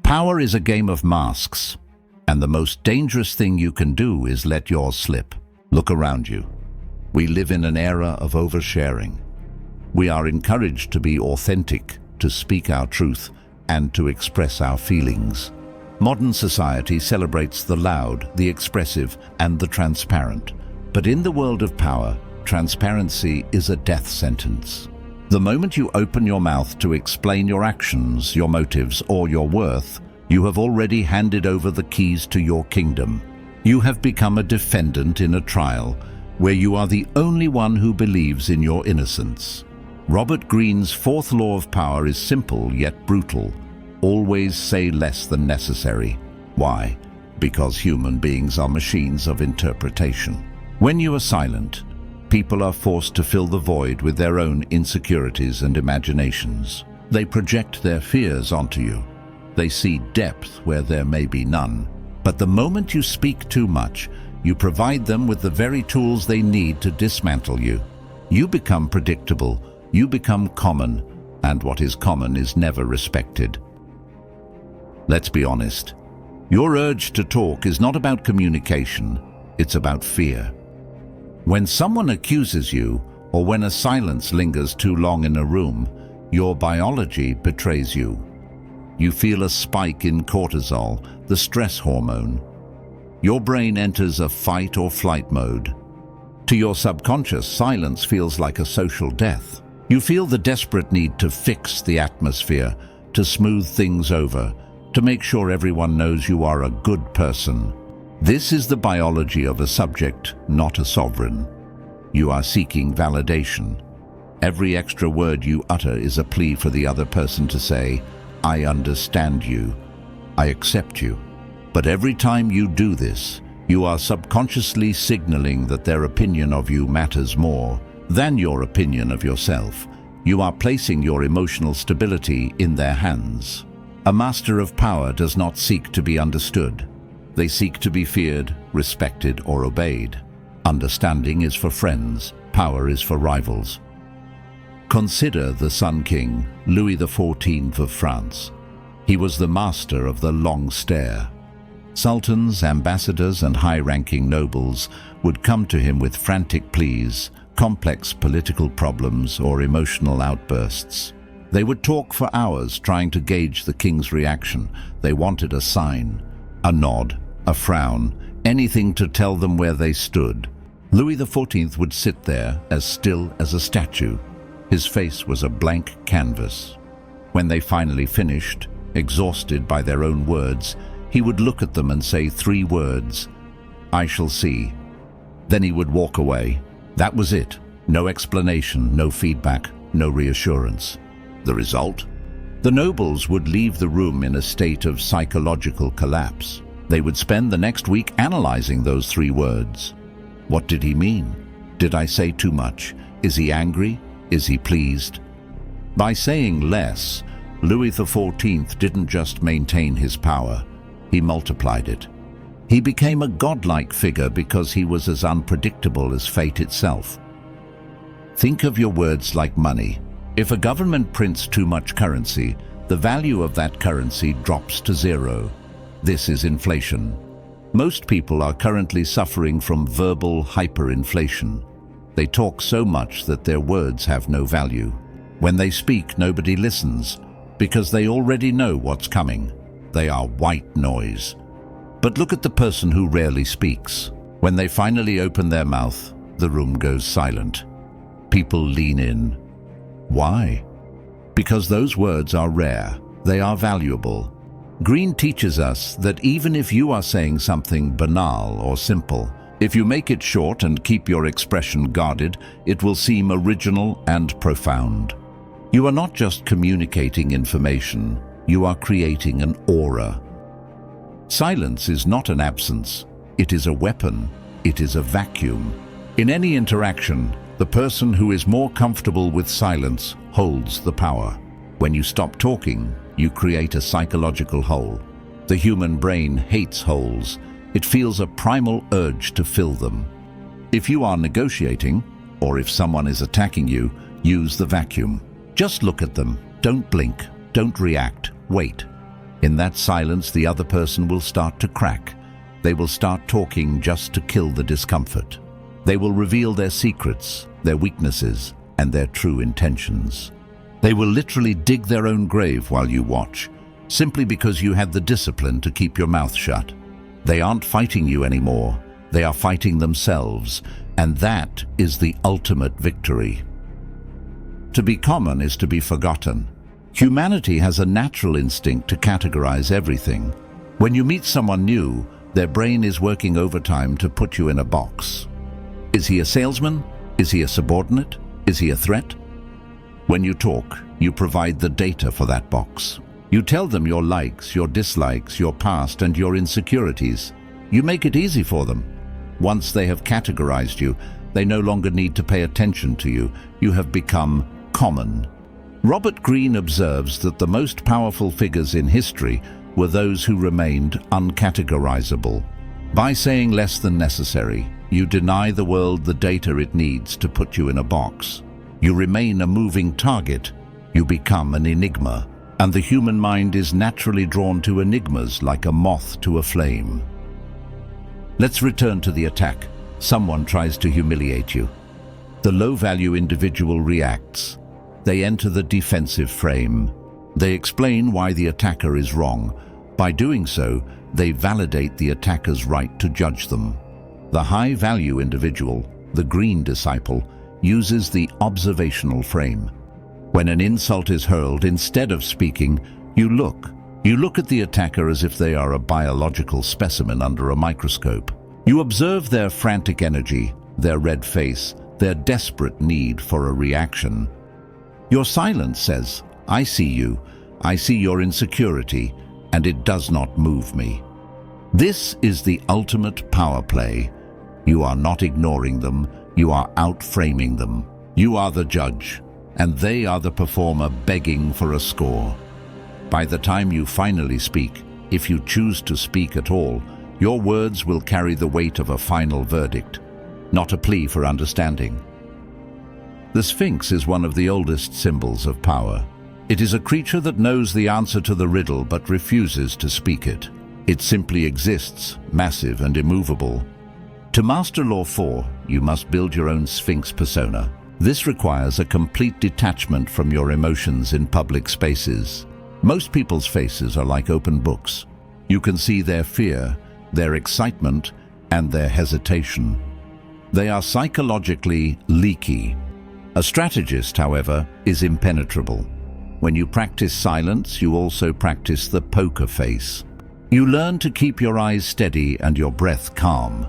Power is a game of masks, and the most dangerous thing you can do is let yours slip. Look around you. We live in an era of oversharing. We are encouraged to be authentic, to speak our truth, and to express our feelings. Modern society celebrates the loud, the expressive, and the transparent. But in the world of power, transparency is a death sentence. The moment you open your mouth to explain your actions, your motives, or your worth, you have already handed over the keys to your kingdom. You have become a defendant in a trial where you are the only one who believes in your innocence. Robert Greene's fourth law of power is simple yet brutal. Always say less than necessary. Why? Because human beings are machines of interpretation. When you are silent, people are forced to fill the void with their own insecurities and imaginations. They project their fears onto you. They see depth where there may be none. But the moment you speak too much, you provide them with the very tools they need to dismantle you. You become predictable, you become common, and what is common is never respected. Let's be honest. Your urge to talk is not about communication, it's about fear. When someone accuses you, or when a silence lingers too long in a room, your biology betrays you. You feel a spike in cortisol, the stress hormone. Your brain enters a fight or flight mode. To your subconscious, silence feels like a social death. You feel the desperate need to fix the atmosphere, to smooth things over, to make sure everyone knows you are a good person. This is the biology of a subject, not a sovereign. You are seeking validation. Every extra word you utter is a plea for the other person to say, "I understand you. I accept you." But every time you do this, you are subconsciously signaling that their opinion of you matters more than your opinion of yourself. You are placing your emotional stability in their hands. A master of power does not seek to be understood. They seek to be feared, respected, or obeyed. Understanding is for friends, power is for rivals. Consider the Sun King, Louis XIV of France. He was the master of the long stare. Sultans, ambassadors, and high-ranking nobles would come to him with frantic pleas, complex political problems, or emotional outbursts. They would talk for hours trying to gauge the king's reaction. They wanted a sign, a nod, a frown, anything to tell them where they stood. Louis XIV would sit there as still as a statue. His face was a blank canvas. When they finally finished, exhausted by their own words, he would look at them and say 3 words, "I shall see." Then he would walk away. That was it. No explanation, no feedback, no reassurance. The result? The nobles would leave the room in a state of psychological collapse. They would spend the next week analyzing those 3 words. What did he mean? Did I say too much? Is he angry? Is he pleased? By saying less, Louis XIV didn't just maintain his power, he multiplied it. He became a godlike figure because he was as unpredictable as fate itself. Think of your words like money. If a government prints too much currency, the value of that currency drops to 0. This is inflation. Most people are currently suffering from verbal hyperinflation. They talk so much that their words have no value. When they speak, nobody listens, because they already know what's coming. They are white noise. But look at the person who rarely speaks. When they finally open their mouth, the room goes silent. People lean in. Why? Because those words are rare. They are valuable. Greene teaches us that even if you are saying something banal or simple, if you make it short and keep your expression guarded, it will seem original and profound. You are not just communicating information, you are creating an aura. Silence is not an absence, it is a weapon, it is a vacuum. In any interaction, the person who is more comfortable with silence holds the power. When you stop talking, you create a psychological hole. The human brain hates holes. It feels a primal urge to fill them. If you are negotiating, or if someone is attacking you, use the vacuum. Just look at them. Don't blink. Don't react. Wait. In that silence, the other person will start to crack. They will start talking just to kill the discomfort. They will reveal their secrets, their weaknesses, and their true intentions. They will literally dig their own grave while you watch, simply because you had the discipline to keep your mouth shut. They aren't fighting you anymore. They are fighting themselves, and that is the ultimate victory. To be common is to be forgotten. Humanity has a natural instinct to categorize everything. When you meet someone new, their brain is working overtime to put you in a box. Is he a salesman? Is he a subordinate? Is he a threat? When you talk, you provide the data for that box. You tell them your likes, your dislikes, your past, and your insecurities. You make it easy for them. Once they have categorized you, they no longer need to pay attention to you. You have become common. Robert Greene observes that the most powerful figures in history were those who remained uncategorizable. By saying less than necessary, you deny the world the data it needs to put you in a box. You remain a moving target. You become an enigma. And the human mind is naturally drawn to enigmas like a moth to a flame. Let's return to the attack. Someone tries to humiliate you. The low-value individual reacts. They enter the defensive frame. They explain why the attacker is wrong. By doing so, they validate the attacker's right to judge them. The high-value individual, the Greene disciple, uses the observational frame. When an insult is hurled, instead of speaking, you look. You look at the attacker as if they are a biological specimen under a microscope. You observe their frantic energy, their red face, their desperate need for a reaction. Your silence says, I see you, I see your insecurity, and it does not move me. This is the ultimate power play. You are not ignoring them, you are outframing them. You are the judge, and they are the performer begging for a score. By the time you finally speak, if you choose to speak at all, your words will carry the weight of a final verdict, not a plea for understanding. The Sphinx is one of the oldest symbols of power. It is a creature that knows the answer to the riddle but refuses to speak it. It simply exists, massive and immovable. To master Law 4, you must build your own Sphinx Persona. This requires a complete detachment from your emotions in public spaces. Most people's faces are like open books. You can see their fear, their excitement, and their hesitation. They are psychologically leaky. A strategist, however, is impenetrable. When you practice silence, you also practice the poker face. You learn to keep your eyes steady and your breath calm.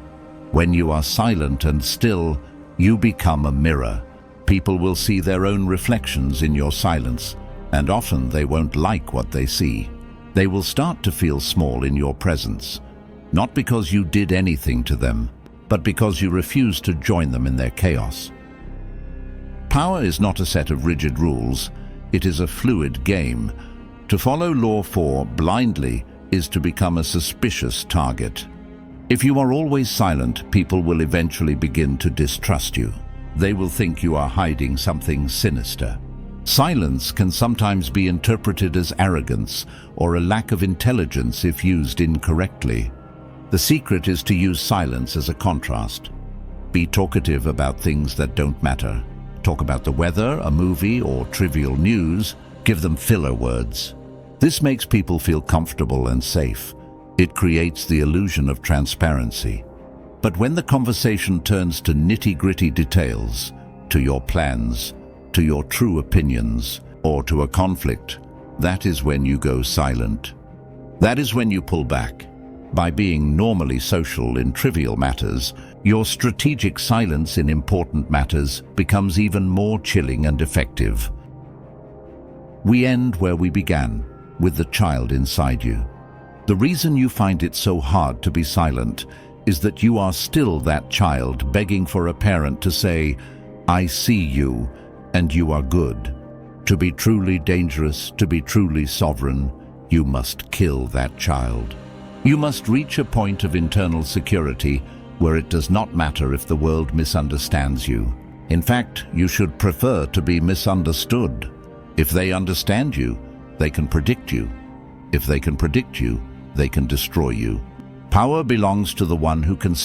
When you are silent and still, you become a mirror. People will see their own reflections in your silence, and often they won't like what they see. They will start to feel small in your presence, not because you did anything to them, but because you refuse to join them in their chaos. Power is not a set of rigid rules, it is a fluid game. To follow Law 4 blindly is to become a suspicious target. If you are always silent, people will eventually begin to distrust you. They will think you are hiding something sinister. Silence can sometimes be interpreted as arrogance or a lack of intelligence if used incorrectly. The secret is to use silence as a contrast. Be talkative about things that don't matter. Talk about the weather, a movie, or trivial news. Give them filler words. This makes people feel comfortable and safe. It creates the illusion of transparency. But when the conversation turns to nitty-gritty details, to your plans, to your true opinions, or to a conflict, that is when you go silent. That is when you pull back. By being normally social in trivial matters, your strategic silence in important matters becomes even more chilling and effective. We end where we began, with the child inside you. The reason you find it so hard to be silent is that you are still that child begging for a parent to say, I see you, and you are good. To be truly dangerous, to be truly sovereign, you must kill that child. You must reach a point of internal security where it does not matter if the world misunderstands you. In fact, you should prefer to be misunderstood. If they understand you, they can predict you. If they can predict you, they can destroy you. Power belongs to the one who can